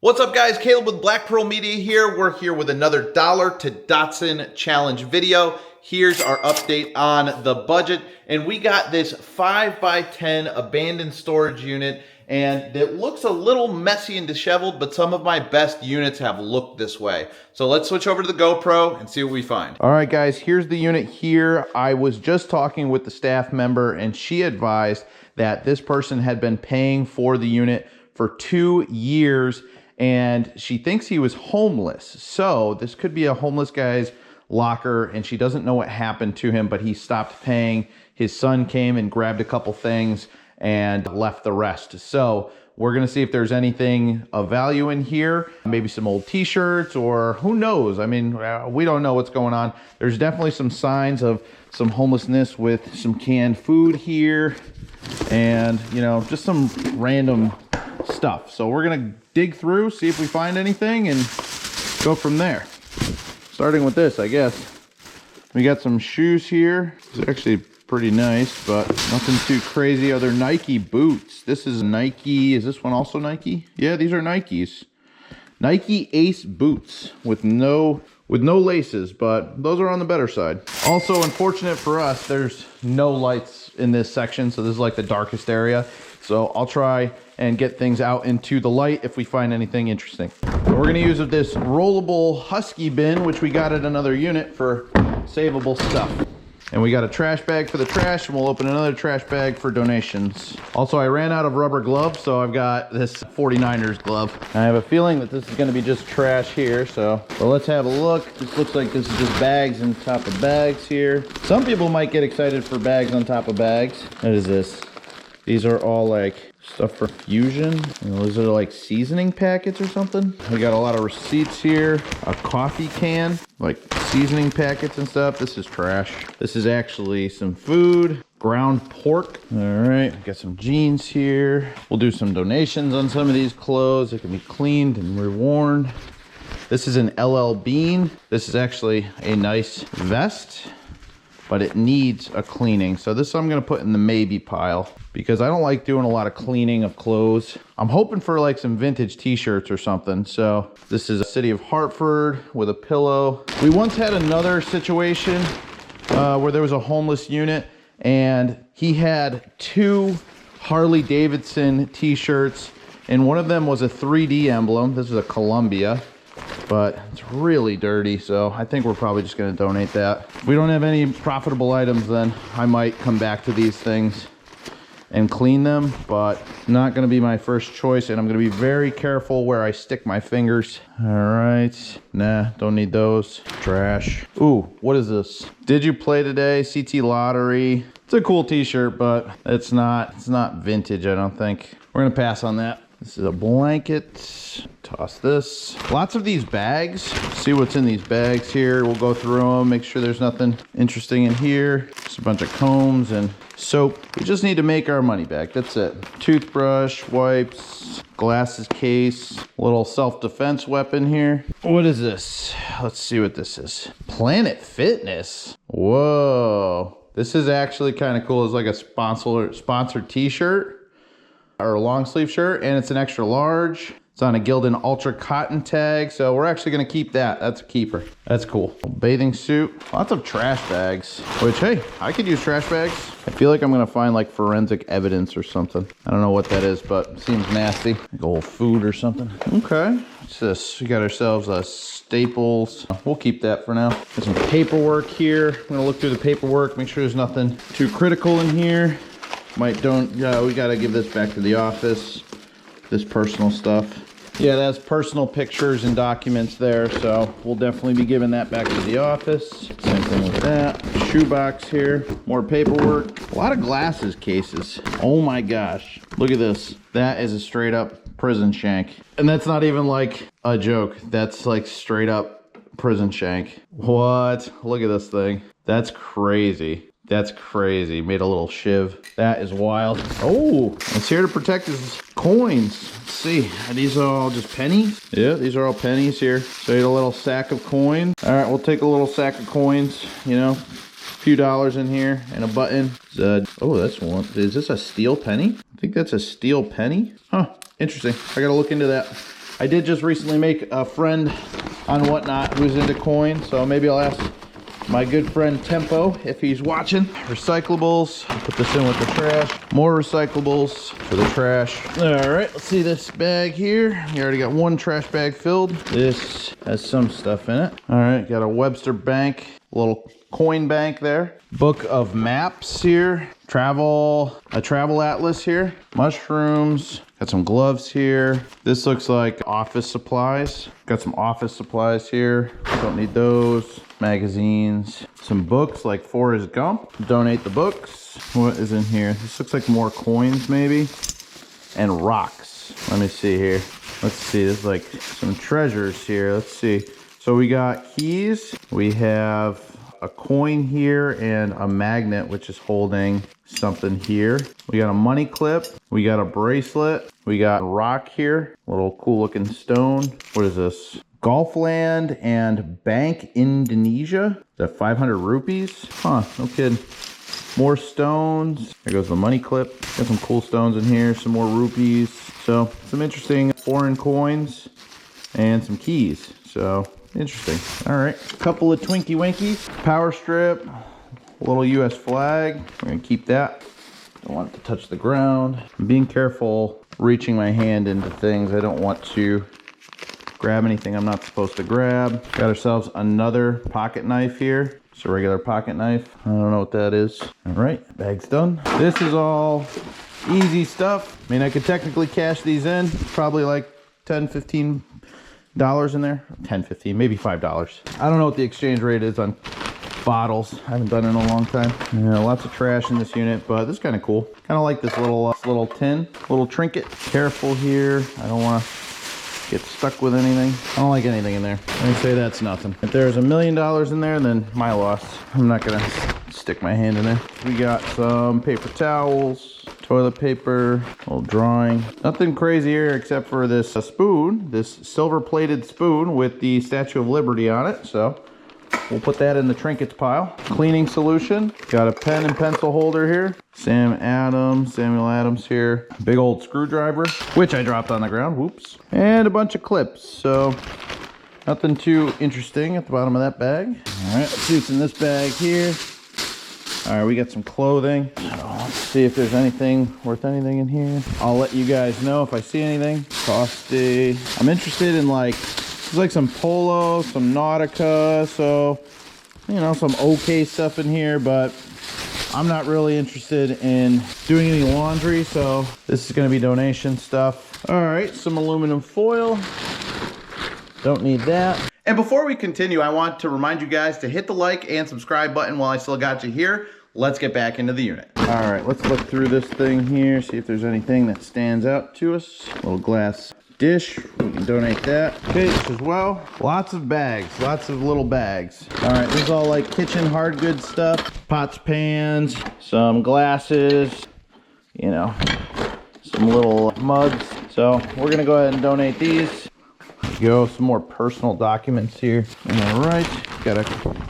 What's up guys, Caleb with Black Pearl Media here. We're here with another dollar to datsun challenge video. Here's our update on the budget. And we got this 5x10 abandoned storage unit, and it looks a little messy and disheveled, but some of my best units have looked this way. So let's switch over to the GoPro and see what we find. All right guys, here's the unit here. I was just talking with the staff member and she advised that this person had been paying for the unit for 2 years and she thinks he was homeless. So this could be a homeless guy's locker and she doesn't know what happened to him, but he stopped paying. His son came and grabbed a couple things and left the rest. So we're gonna see if there's anything of value in here, maybe some old t-shirts or who knows. I mean, we don't know what's going on. There's definitely some signs of some homelessness with some canned food here and, you know, just some random stuff. So we're gonna dig through, see if we find anything and go from there. Starting with this, I guess. We got some shoes here. It's actually pretty nice, but nothing too crazy. Other Nike boots. This is Nike. Is this one also Nike? Yeah, these are Nikes. Nike Ace boots with no laces, but those are on the better side. Also, unfortunate for us, there's no lights in this section, so this is like the darkest area. So I'll try and get things out into the light if we find anything interesting. We're gonna use this rollable Husky bin, which we got at another unit for savable stuff. And we got a trash bag for the trash, and we'll open another trash bag for donations. Also, I ran out of rubber gloves, so I've got this 49ers glove. I have a feeling that this is gonna be just trash here, so let's have a look. This looks like this is just bags on top of bags here. Some people might get excited for bags on top of bags. What is this? These are all like stuff for fusion. You know, those are like seasoning packets or something. We got a lot of receipts here. A coffee can, like seasoning packets and stuff. This is trash. This is actually some food. Ground pork. All right, got some jeans here. We'll do some donations on some of these clothes. They can be cleaned and reworn. This is an LL Bean. This is actually a nice vest, but it needs a cleaning. So this I'm gonna put in the maybe pile because I don't like doing a lot of cleaning of clothes. I'm hoping for like some vintage t-shirts or something. So this is a City of Hartford with a pillow. We once had another situation where there was a homeless unit and he had 2 Harley Davidson t-shirts and one of them was a 3D emblem. This is a Columbia, but it's really dirty, so I think we're probably just gonna donate that. If we don't have any profitable items, then I might come back to these things and clean them, but not gonna be my first choice, and I'm gonna be very careful where I stick my fingers. All right, nah, don't need those. Trash. Ooh, what is this? Did you play today? CT Lottery. It's a cool t-shirt, but it's not vintage, I don't think. We're gonna pass on that. This is a blanket. Toss this. Lots of these bags. See what's in these bags here. We'll go through them, make sure there's nothing interesting in here. Just a bunch of combs and soap. We just need to make our money back. That's it. Toothbrush, wipes, glasses case, little self-defense weapon here. What is this? Let's see what this is. Planet Fitness. Whoa. This is actually kind of cool. It's like a sponsored t-shirt or a long sleeve shirt, and it's an extra large. It's on a Gildan Ultra cotton tag, so we're actually gonna keep that. That's a keeper. That's cool. Bathing suit, lots of trash bags, which, hey, I could use trash bags. I feel like I'm gonna find like forensic evidence or something. I don't know what that is, but it seems nasty. Like old food or something. Okay, what's this? We got ourselves a Staples. We'll keep that for now. Got some paperwork here. I'm gonna look through the paperwork, make sure there's nothing too critical in here. We gotta give this back to the office. This personal stuff. Yeah, that's personal pictures and documents there, so we'll definitely be giving that back to the office. Same thing with that. Shoebox here. More paperwork. A lot of glasses cases. Oh my gosh. Look at this. That is a straight up prison shank. And that's not even like a joke. That's like straight up prison shank. What? Look at this thing. That's crazy. That's crazy. Made a little shiv. That is wild. Oh, it's here to protect his coins. Let's see. Are these all just pennies? Yeah, these are all pennies here. So you had a little sack of coins. All right, we'll take a little sack of coins, you know, a few dollars in here and a button. Oh, that's one. Is this a steel penny? I think that's a steel penny. Huh, interesting. I gotta look into that. I did just recently make a friend on Whatnot who's into coins, so maybe I'll ask my good friend Tempo if he's watching. Recyclables, put this in with the trash. More recyclables for the trash. All right, let's see this bag here. We already got one trash bag filled. This has some stuff in it. All right, got a Webster Bank, little coin bank there. Book of maps here. A travel atlas here. Mushrooms. Got some gloves here. This looks like office supplies. Got some office supplies here. Don't need those. Magazines. Some books like Forrest Gump. Donate the books. What is in here? This looks like more coins maybe. And rocks. Let me see here. Let's see. There's like some treasures here. Let's see. So we got keys. We have a coin here and a magnet which is holding something here. We got a money clip. We got a bracelet. We got a rock here. A little cool looking stone. What is this? Golfland and Bank Indonesia. Is that 500 rupees? Huh, no kidding. More stones. There goes the money clip. Got some cool stones in here. Some more rupees. So some interesting foreign coins and some keys. So interesting. All right, a couple of Twinkie Winkies. Power strip, a little US flag. We're gonna keep that. Don't want it to touch the ground. I'm being careful reaching my hand into things. I don't want to grab anything I'm not supposed to grab. Got ourselves another pocket knife here. Just a regular pocket knife. I don't know what that is. All right, bag's done. This is all easy stuff. I mean, I could technically cash these in. Probably like 10, 15 dollars in there. 10, 15, maybe $5. I don't know what the exchange rate is on bottles. I haven't done it in a long time. Yeah, lots of trash in this unit, but this is kind of cool. Kind of like this little tin, little trinket. Careful here. I don't want to get stuck with anything. I don't like anything in there. Let me say that's nothing. If there's $1 million in there, then my loss. I'm not gonna stick my hand in there. We got some paper towels, toilet paper, a little drawing. Nothing crazy here except for this spoon, this silver plated spoon with the Statue of Liberty on it. So we'll put that in the trinkets pile. Cleaning solution. Got a pen and pencil holder here. Samuel Adams here. Big old screwdriver, which I dropped on the ground. Whoops. And a bunch of clips. So nothing too interesting at the bottom of that bag. All right, let's see what's in this bag here. All right, we got some clothing. Let's see if there's anything worth anything in here. I'll let you guys know if I see anything. Costi. I'm interested in there's like some polo, some Nautica, so, you know, some okay stuff in here, but I'm not really interested in doing any laundry, so this is gonna be donation stuff. All right, some aluminum foil. Don't need that. And before we continue, I want to remind you guys to hit the like and subscribe button while I still got you here. Let's get back into the unit. All right, let's look through this thing here, see if there's anything that stands out to us. A little glass dish, we can donate that. Case as well. Lots of bags, lots of little bags. All right, this is all like kitchen hard goods stuff. Pots, pans, some glasses, you know, some little mugs. So we're gonna go ahead and donate these. Go, some more personal documents here. All right, got I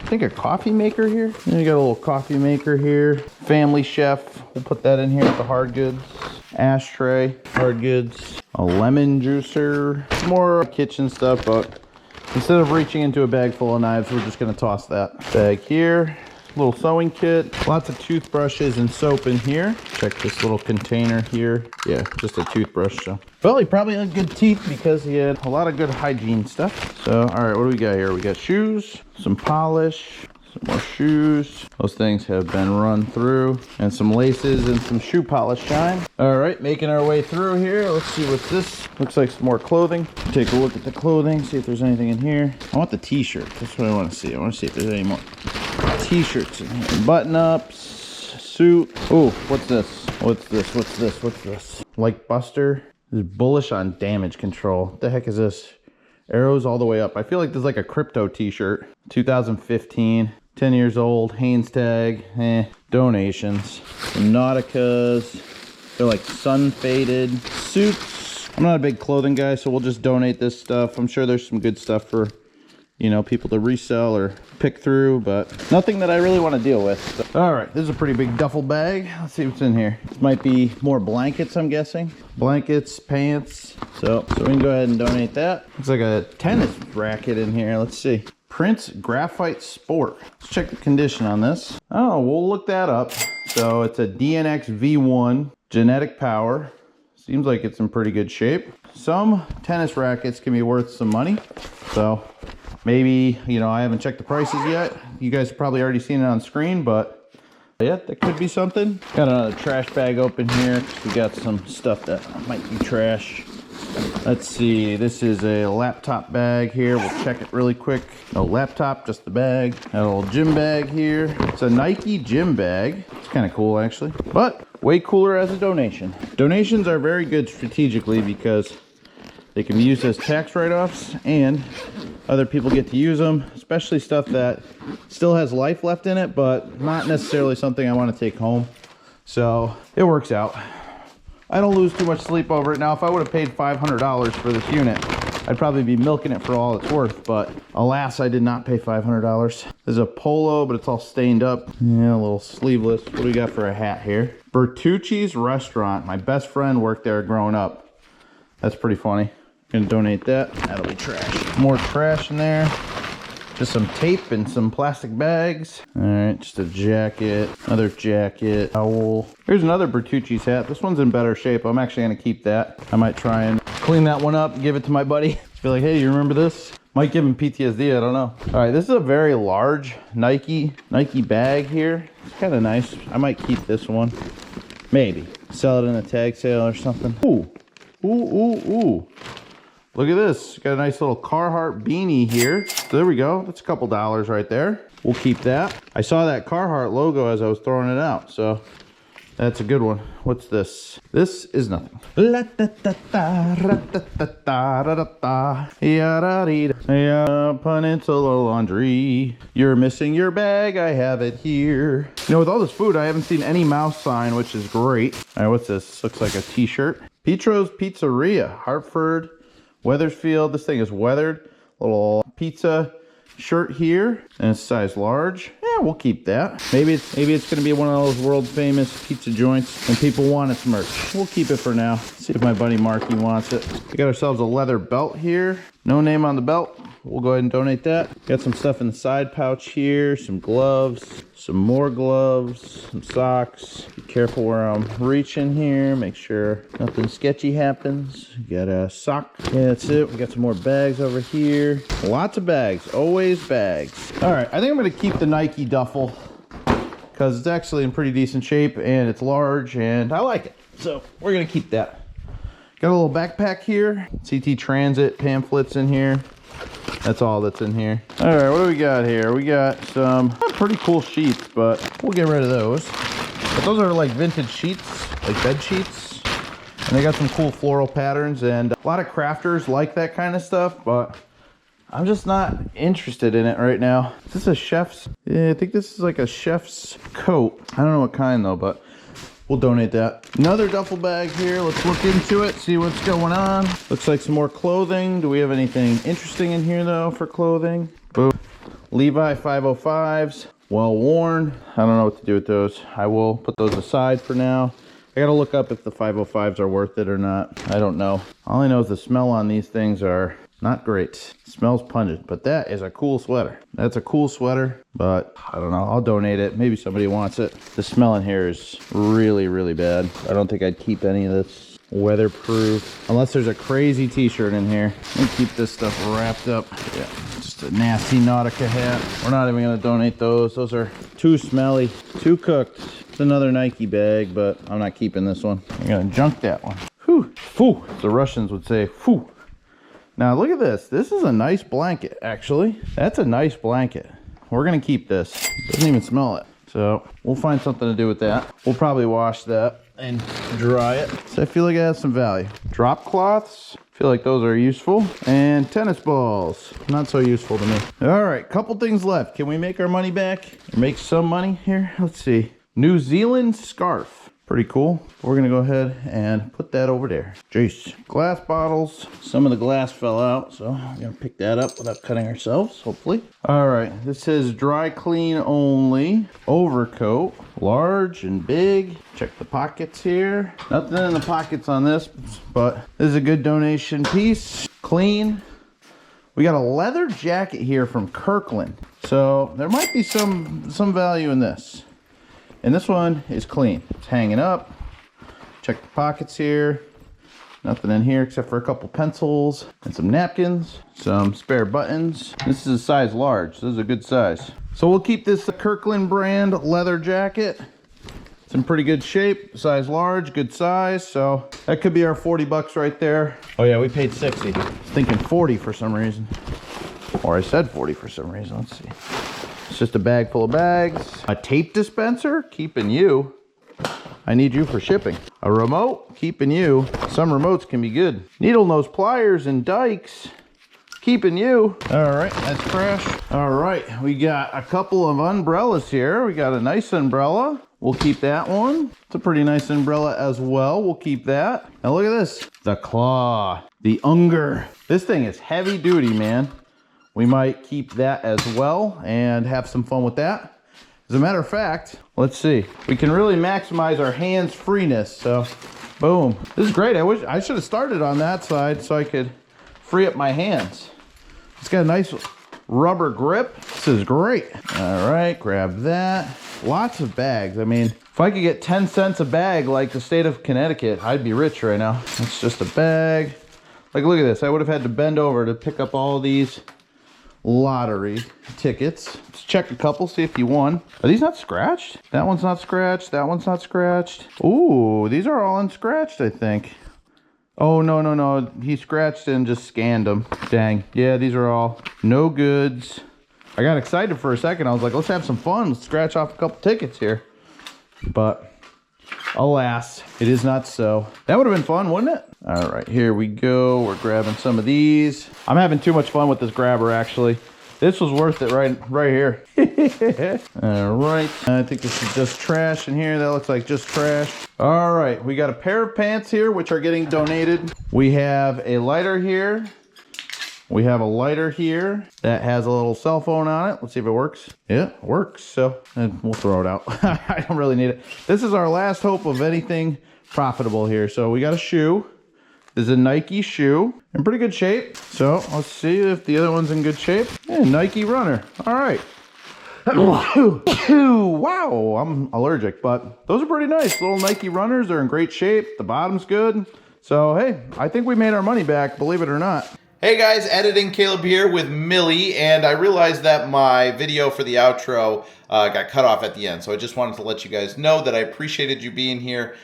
think a coffee maker here. And you got a little coffee maker here. Family Chef, we'll put that in here with the hard goods. Ashtray, hard goods. A lemon juicer. More kitchen stuff, but instead of reaching into a bag full of knives, we're just gonna toss that. Bag here. Little sewing kit, lots of toothbrushes and soap in here. Check this little container here. Yeah, just a toothbrush. So, well, he probably had good teeth because he had a lot of good hygiene stuff. So, all right, what do we got here? We got shoes, some polish, some more shoes. Those things have been run through, and some laces and some shoe polish shine. All right, making our way through here. Let's see what's this. Looks like some more clothing. Take a look at the clothing, see if there's anything in here. I want the t-shirt. That's what I want to see. I want to see if there's any more t-shirts in here. Button-ups, suit. Oh, what's this? What's this? What's this? What's this? Like Buster. This is bullish on damage control. What the heck is this? Arrows all the way up. I feel like this is like a crypto t-shirt. 2015. 10 years old. Hanes tag. Donations. Some Nauticas. They're like sun-faded. Suits. I'm not a big clothing guy, so we'll just donate this stuff. I'm sure there's some good stuff for, you know, people to resell or pick through, but nothing that I really want to deal with. So, all right, this is a pretty big duffel bag. Let's see what's in here. This might be more blankets, I'm guessing. Blankets, pants. So we can go ahead and donate that. Looks like a tennis racket in here. Let's see. Prince Graphite Sport. Let's check the condition on this. Oh, we'll look that up. So it's a DNX V1 genetic power. Seems like it's in pretty good shape. Some tennis rackets can be worth some money. So maybe, you know, I haven't checked the prices yet. You guys have probably already seen it on screen, but yeah, that could be something. Got another trash bag open here. We got some stuff that might be trash. Let's see, this is a laptop bag here. We'll check it really quick. No laptop, just the bag. Got a little gym bag here. It's a Nike gym bag. It's kind of cool actually, but way cooler as a donation. Donations are very good strategically because they can be used as tax write-offs and other people get to use them, especially stuff that still has life left in it, but not necessarily something I want to take home. So it works out. I don't lose too much sleep over it. Now, if I would have paid $500 for this unit, I'd probably be milking it for all it's worth, but alas, I did not pay $500. This is a polo, but it's all stained up. Yeah, a little sleeveless. What do we got for a hat here? Bertucci's Restaurant. My best friend worked there growing up. That's pretty funny. Gonna donate that. That'll be trash. More trash in there. Just some tape and some plastic bags. All right, just a jacket, another jacket, towel. Here's another Bertucci's hat. This one's in better shape. I'm actually gonna keep that. I might try and clean that one up, give it to my buddy. Just be like, hey, you remember this? Might give him PTSD, I don't know. All right, this is a very large Nike bag here. It's kind of nice. I might keep this one. Maybe. Sell it in a tag sale or something. Ooh, ooh, ooh, ooh. Look at this, got a nice little Carhartt beanie here. So there we go, that's a couple dollars right there. We'll keep that. I saw that Carhartt logo as I was throwing it out, so that's a good one. What's this? This is nothing. Peninsula Laundry. You're missing your bag, I have it here. You know, with all this food, I haven't seen any mouse sign, which is great. All right, what's this? This looks like a t-shirt. Petro's Pizzeria, Hartford, Weathersfield. This thing is weathered. Little pizza shirt here, and it's size large. Yeah, we'll keep that. Maybe it's gonna be one of those world famous pizza joints and people want its merch. We'll keep it for now. See if my buddy Marky wants it. We got ourselves a leather belt here. No name on the belt. We'll go ahead and donate that. Got some stuff in the side pouch here, some gloves, some more gloves, some socks. Be careful where I'm reaching here. Make sure nothing sketchy happens. Got a sock. Yeah, that's it. We got some more bags over here. Lots of bags, always bags. All right, I think I'm gonna keep the Nike duffel because it's actually in pretty decent shape and it's large and I like it. So we're gonna keep that. Got a little backpack here. CT Transit pamphlets in here. That's all that's in here. All right, what do we got here? We got some pretty cool sheets, but we'll get rid of those. But those are like vintage sheets, like bed sheets. And they got some cool floral patterns, and a lot of crafters like that kind of stuff, but I'm just not interested in it right now. Is this a chef's? Yeah, I think this is like a chef's coat. I don't know what kind though, but we'll donate that. Another duffel bag here. Let's look into it, see what's going on. Looks like some more clothing. Do we have anything interesting in here though for clothing? Boom. Levi 505s, well worn. I don't know what to do with those. I will put those aside for now. I gotta look up if the 505s are worth it or not. I don't know. All I know is the smell on these things are not great. It smells pungent, but that is a cool sweater. That's a cool sweater, but I don't know. I'll donate it. Maybe somebody wants it. The smell in here is really, really bad. I don't think I'd keep any of this. Weatherproof, unless there's a crazy t-shirt in here. Let me keep this stuff wrapped up. Yeah, just a nasty Nautica hat. We're not even gonna donate those. Those are too smelly, too cooked. It's another Nike bag, but I'm not keeping this one. I'm gonna junk that one. Whew, whew. The Russians would say, whew. Now look at this. This is a nice blanket, actually. That's a nice blanket. We're gonna keep this. Doesn't even smell it. So we'll find something to do with that. We'll probably wash that and dry it. So I feel like it has some value. Drop cloths. Feel like those are useful. And tennis balls. Not so useful to me. All right, couple things left. Can we make our money back? Or make some money here? Let's see. New Zealand scarf. Pretty cool. We're gonna go ahead and put that over there. Jeez. Glass bottles. Some of the glass fell out, so I'm gonna pick that up without cutting ourselves, hopefully. All right, this says dry clean only. Overcoat, large and big. Check the pockets here. Nothing in the pockets on this, but this is a good donation piece. Clean. We got a leather jacket here from Kirkland. So there might be some value in this. And this one is clean. It's hanging up. Check the pockets here. Nothing in here except for a couple pencils and some napkins, some spare buttons. This is a size large. This is a good size. So we'll keep this Kirkland brand leather jacket. It's in pretty good shape. Size large, good size. So that could be our 40 bucks right there. Oh yeah, we paid 60. I was thinking 40 for some reason. Or I said 40 for some reason. Let's see. It's just a bag full of bags. A tape dispenser, keeping you. I need you for shipping. A remote, keeping you. Some remotes can be good. Needle nose pliers and dikes, keeping you. All right, that's fresh. All right, we got a couple of umbrellas here. We got a nice umbrella. We'll keep that one. It's a pretty nice umbrella as well. We'll keep that. Now look at this. The claw, the Unger. This thing is heavy duty, man. We might keep that as well and have some fun with that. As a matter of fact, let's see. We can really maximize our hands freeness. So, boom. This is great. I wish I should have started on that side so I could free up my hands. It's got a nice rubber grip. This is great. All right, grab that. Lots of bags. I mean, if I could get 10 cents a bag like the state of Connecticut, I'd be rich right now. It's just a bag. Like, look at this. I would have had to bend over to pick up all these lottery tickets. Let's check a couple, see if you won. Are these not scratched? That one's not scratched. That one's not scratched. Ooh, these are all unscratched, I think. Oh, no. He scratched and just scanned them. Dang. Yeah, these are all no goods. I got excited for a second. I was like, let's have some fun. Let's scratch off a couple tickets here. But alas, it is not so. That would have been fun, wouldn't it? All right, here we go. We're grabbing some of these. I'm having too much fun with this grabber, actually. This was worth it right here. All right, I think this is just trash in here. That looks like just trash. All right, we got a pair of pants here, which are getting donated. We have a lighter here. We have a lighter here that has a little cell phone on it. Let's see if it works. Yeah, it works. So, and we'll throw it out. I don't really need it. This is our last hope of anything profitable here. So we got a shoe. This is a Nike shoe in pretty good shape. So let's see if the other one's in good shape. Yeah, Nike runner. All right. Wow, I'm allergic, but those are pretty nice. Little Nike runners. They're in great shape. The bottom's good. So, hey, I think we made our money back, believe it or not. Hey guys, editing Caleb here with Millie, and I realized that my video for the outro got cut off at the end, so I just wanted to let you guys know that I appreciated you being here.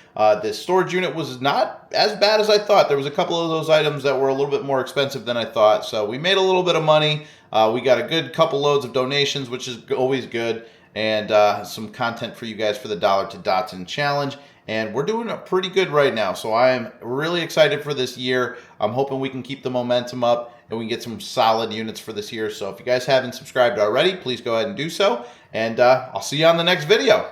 This storage unit was not as bad as I thought. There was a couple of those items that were a little bit more expensive than I thought, so we made a little bit of money. We got a good couple loads of donations, which is always good, and some content for you guys for the Dollar to Datsun Challenge. And we're doing pretty good right now, so I am really excited for this year. I'm hoping we can keep the momentum up and we can get some solid units for this year. So if you guys haven't subscribed already, please go ahead and do so. And I'll see you on the next video.